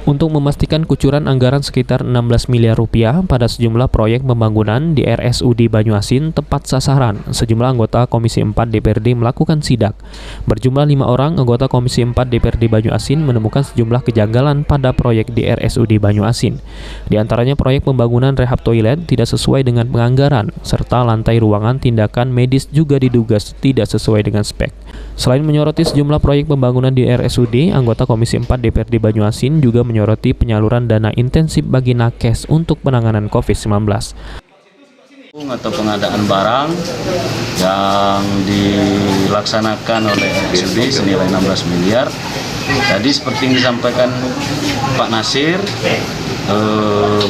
untuk memastikan kucuran anggaran sekitar 16 miliar rupiah pada sejumlah proyek pembangunan di RSUD Banyuasin tepat sasaran. Sejumlah anggota Komisi 4 DPRD melakukan sidak. Berjumlah 5 orang, anggota Komisi 4 DPRD Banyuasin menemukan sejumlah kejanggalan pada proyek di RSUD Banyuasin. Di antaranya proyek pembangunan rehab toilet tidak sesuai dengan penganggaran, serta lantai ruangan tindakan medis juga diduga tidak sesuai dengan spek. Selain menyoroti sejumlah proyek pembangunan di RSUD, anggota Komisi 4 DPRD Banyuasin juga menyoroti penyaluran dana intensif bagi nakes untuk penanganan COVID-19. Atau pengadaan barang yang dilaksanakan oleh RSUD senilai 16 miliar. Tadi seperti yang disampaikan Pak Nasir,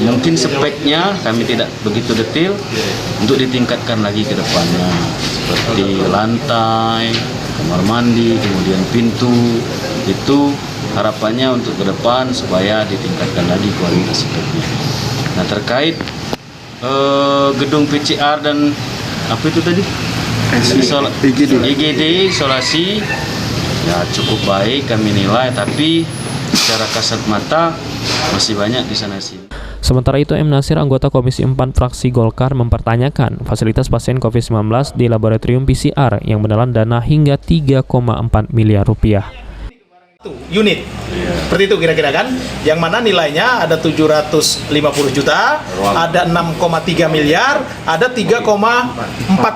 mungkin speknya kami tidak begitu detail untuk ditingkatkan lagi ke depannya, seperti lantai, kamar mandi, kemudian pintu. Itu harapannya untuk ke depan supaya ditingkatkan lagi kualitas speknya. Nah, terkait gedung PCR dan apa itu tadi? IGD isolasi ya cukup baik kami nilai, tapi secara kasat mata masih banyak di sana sini. Sementara itu, M. Nasir, anggota Komisi 4 fraksi Golkar, mempertanyakan fasilitas pasien COVID-19 di laboratorium PCR yang menelan dana hingga 3,4 miliar rupiah. Unit, seperti itu kira-kira kan, yang mana nilainya ada 750 juta, ada 6,3 miliar, ada 3,4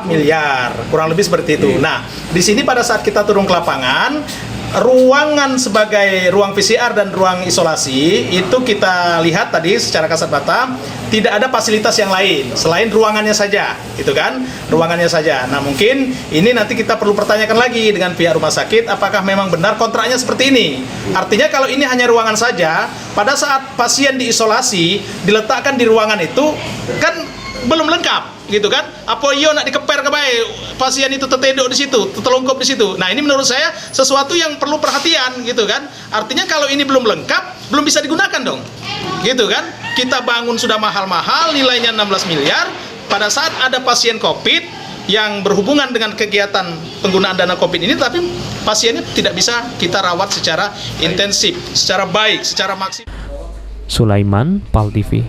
miliar, kurang lebih seperti itu. Nah, di sini pada saat kita turun ke lapangan, ruangan sebagai ruang PCR dan ruang isolasi itu kita lihat tadi secara kasat mata tidak ada fasilitas yang lain selain ruangannya saja, itu kan, ruangannya saja. Nah, mungkin ini nanti kita perlu pertanyakan lagi dengan pihak rumah sakit apakah memang benar kontraknya seperti ini. Artinya kalau ini hanya ruangan saja, pada saat pasien diisolasi diletakkan di ruangan itu kan belum lengkap, gitu kan? Apa iyo nak dikeper ke baik pasien itu tertedok di situ, tertelungkup di situ. Nah, ini menurut saya sesuatu yang perlu perhatian, gitu kan? Artinya kalau ini belum lengkap, belum bisa digunakan dong, gitu kan? Kita bangun sudah mahal-mahal, nilainya 16 miliar. Pada saat ada pasien COVID yang berhubungan dengan kegiatan penggunaan dana COVID ini, tapi pasiennya tidak bisa kita rawat secara intensif, secara baik, secara maksimal. Sulaiman, PAL TV.